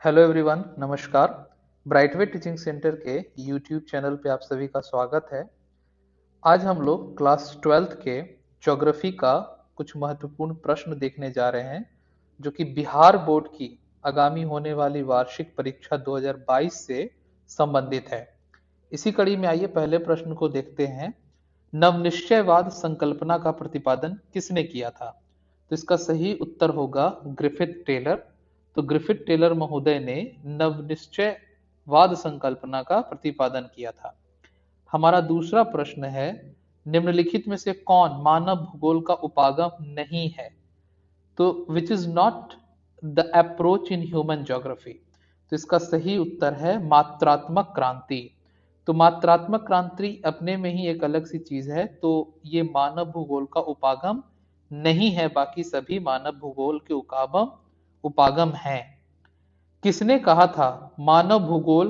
Hello everyone, नमस्कार। ब्राइटवे teaching centre के YouTube channel पे आप सभी का स्वागत है। आज हम लोग क्लास 12th के ज्योग्राफी का कुछ महत्वपूर्ण प्रश्न देखने जा रहे हैं, जो कि बिहार बोर्ड की आगामी होने वाली वार्षिक परीक्षा 2022 से संबंधित है। इसी कड़ी में आइए पहले प्रश्न को देखते हैं। नवनिश्चयवाद संकल्पना का प्रतिपादन किसने किया था? तो इसका सही उत्तर होगा ग्रिफिथ टेलर। तो ग्रिफिथ टेलर महोदय ने नवनिश्चयवाद संकल्पना का प्रतिपादन किया था। हमारा दूसरा प्रश्न है, निम्नलिखित में से कौन मानव भूगोल का उपागम नहीं है? तो which is not the approach in human geography. तो इसका सही उत्तर है मात्रात्मक क्रांति। तो मात्रात्मक क्रांति अपने में ही एक अलग सी चीज है, तो ये मानव भूगोल का उपागम नहीं है, बाकी सभी मानव भूगोल के उपागम हैं। किसने कहा था मानव भूगोल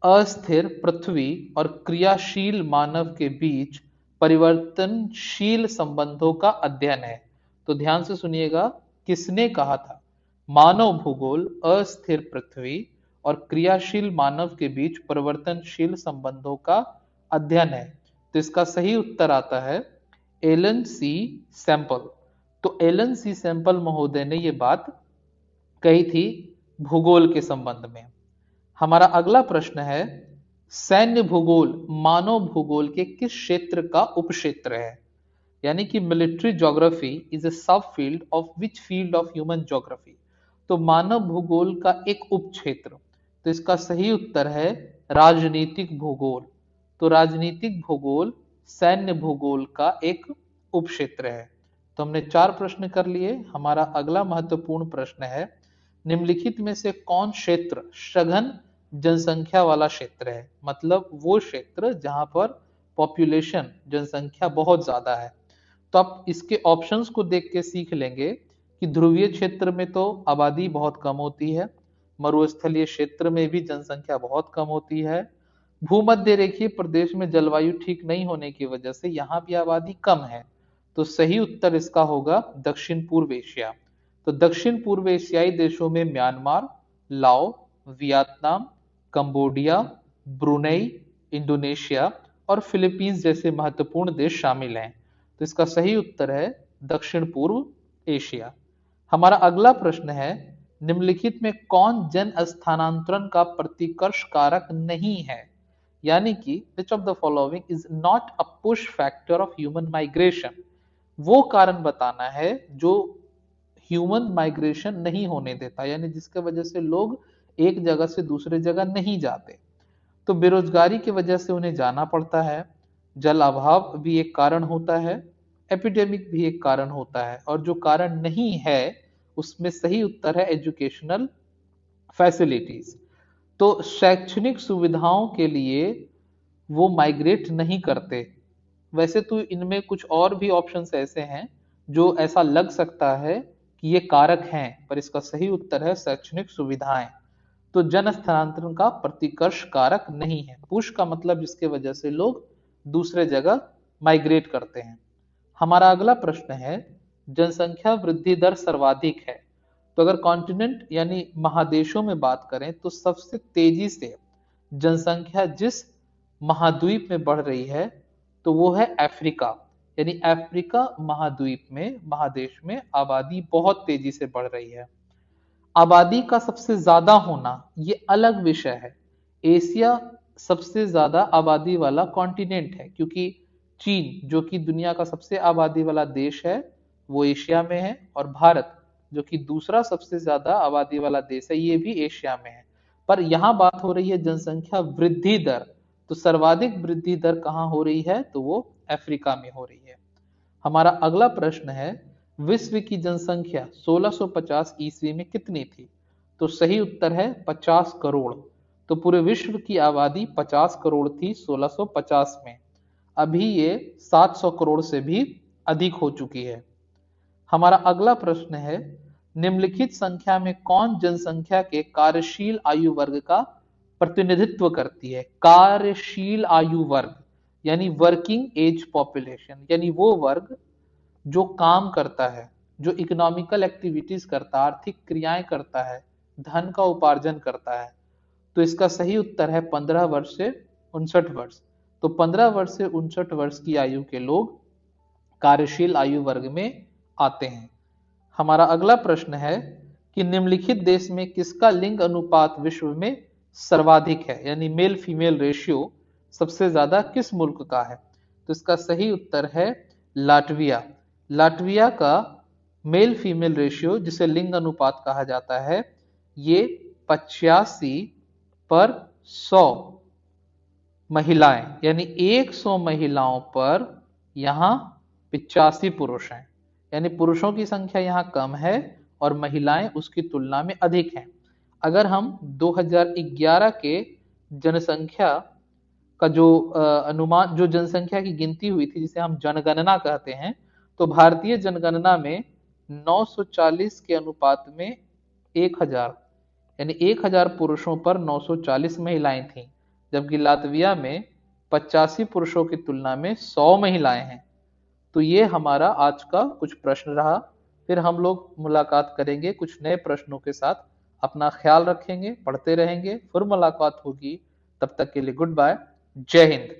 अस्थिर पृथ्वी और क्रियाशील मानव के बीच परिवर्तनशील संबंधों का अध्ययन है? तो ध्यान से सुनिएगा, किसने कहा था मानव भूगोल अस्थिर पृथ्वी और क्रियाशील मानव के बीच परिवर्तनशील संबंधों का अध्ययन है? तो इसका सही उत्तर आता है एलन सी सैंपल। तो एलन सी सैंपल महोदय ने यह बात कही थी भूगोल के संबंध में। हमारा अगला प्रश्न है, सैन्य भूगोल मानव भूगोल के किस क्षेत्र का उपक्षेत्र है? यानी कि मिलिट्री ज्योग्राफी इज ए सब field of which field of human geography. तो मानव भूगोल का एक उपक्षेत्र। तो इसका सही उत्तर है राजनीतिक भूगोल। तो राजनीतिक भूगोल सैन्य भूगोल का एक उपक्षेत्र है। तो हमने 4 प्रश्न कर लिए। हमारा अगला महत्वपूर्ण प्रश्न है, निम्नलिखित में से कौन क्षेत्र सघन जनसंख्या वाला क्षेत्र है? मतलब वो क्षेत्र जहां पर पॉपुलेशन जनसंख्या बहुत ज्यादा है। तो आप इसके ऑप्शंस को देख के सीख लेंगे कि ध्रुवीय क्षेत्र में तो आबादी बहुत कम होती है, मरुस्थलीय क्षेत्र में भी जनसंख्या बहुत कम होती है, भूमध्य रेखीय प्रदेश में जलवायु ठीक नहीं होने की वजह से यहाँ भी आबादी कम है। तो सही उत्तर इसका होगा दक्षिण पूर्व एशिया। तो दक्षिण पूर्व एशियाई देशों में म्यांमार, लाओ, वियतनाम, कंबोडिया, ब्रुनेई, इंडोनेशिया और फिलीपींस जैसे महत्वपूर्ण देश शामिल हैं। तो इसका सही उत्तर है दक्षिण पूर्व एशिया। हमारा अगला प्रश्न है, निम्नलिखित में कौन जन स्थानांतरण का प्रतिकर्ष कारक नहीं है? यानी कि which of the following is not a push factor of human migration? वो कारण बताना है जो ह्यूमन माइग्रेशन नहीं होने देता, यानी जिसके वजह से लोग एक जगह से दूसरे जगह नहीं जाते। तो बेरोजगारी की वजह से उन्हें जाना पड़ता है, जल अभाव भी एक कारण होता है, एपिडेमिक भी एक कारण होता है, और जो कारण नहीं है उसमें सही उत्तर है एजुकेशनल फैसिलिटीज। तो शैक्षणिक सुविधाओं के लिए वो माइग्रेट नहीं करते। वैसे तो इनमें कुछ और भी ऑप्शंस ऐसे हैं जो ऐसा लग सकता है कि ये कारक हैं, पर इसका सही उत्तर है शैक्षणिक सुविधाएं। तो जन स्थानांतरण का प्रतिकर्ष कारक नहीं है। पुश का मतलब जिसके वजह से लोग दूसरे जगह माइग्रेट करते हैं। हमारा अगला प्रश्न है, जनसंख्या वृद्धि दर सर्वाधिक है। तो अगर कॉन्टिनेंट यानी महादेशों में बात करें तो सबसे तेजी से जनसंख्या जिस महाद्वीप में बढ़ रही है तो वो है अफ्रीका। यानी अफ्रीका महाद्वीप में, महादेश में आबादी बहुत तेजी से बढ़ रही है। आबादी का सबसे ज्यादा होना ये अलग विषय है। एशिया सबसे ज्यादा आबादी वाला कॉन्टिनेंट है, क्योंकि चीन जो कि दुनिया का सबसे आबादी वाला देश है वो एशिया में है, और भारत जो कि दूसरा सबसे ज्यादा आबादी वाला देश है ये भी एशिया में है। पर यहां बात हो रही है जनसंख्या वृद्धि दर। तो सर्वाधिक वृद्धि दर कहां हो रही है? तो वो अफ्रीका में हो रही है। हमारा अगला प्रश्न है, विश्व की जनसंख्या 1650 ईस्वी में कितनी थी? तो सही उत्तर है 50 करोड़। तो पूरे विश्व की आबादी 50 करोड़ थी 1650 में। अभी ये 700 करोड़ से भी अधिक हो चुकी है। हमारा अगला प्रश्न है, निम्नलिखित संख्या में कौन जनसंख्या के कार्यशील आयु वर्ग का प्रतिनिधित्व करती है? कार्यशील आयु वर्ग यानी वर्किंग एज पॉपुलेशन, यानी वो वर्ग जो काम करता है, जो इकोनॉमिकल एक्टिविटीज करता है, आर्थिक क्रियाएं करता है, धन का उपार्जन करता है। तो इसका सही उत्तर है 15 वर्ष से 59 वर्ष। तो 15 वर्ष से 59 वर्ष की आयु के लोग कार्यशील आयु वर्ग में आते हैं। हमारा अगला प्रश्न है कि निम्नलिखित देश में किसका लिंग अनुपात विश्व में सर्वाधिक है, यानी मेल फीमेल रेशियो सबसे ज्यादा किस मुल्क का है। तो इसका सही उत्तर है लाटविया। लाटविया का मेल फीमेल रेशियो, जिसे लिंग अनुपात कहा जाता है, ये 85 पर 100 महिलाएं, यानी 100 महिलाओं पर यहाँ 85 पुरुष हैं, यानी पुरुषों की संख्या यहाँ कम है और महिलाएं उसकी तुलना में अधिक हैं। अगर हम 2011 के जनसंख्या का जो अनुमान, जो जनसंख्या की गिनती हुई थी, जिसे हम जनगणना कहते हैं, तो भारतीय जनगणना में 940 के अनुपात में 1000, यानी 1000 पुरुषों पर 940 महिलाएं थीं, जबकि लातविया में 85 पुरुषों की तुलना में 100 महिलाएं हैं। तो ये हमारा आज का कुछ प्रश्न रहा। फिर हम लोग मुलाकात करेंगे कुछ नए प्रश्नों के साथ। अपना ख्याल रखेंगे, पढ़ते रहेंगे, फिर मुलाकात होगी। तब तक के लिए गुड बाय, जय हिंद।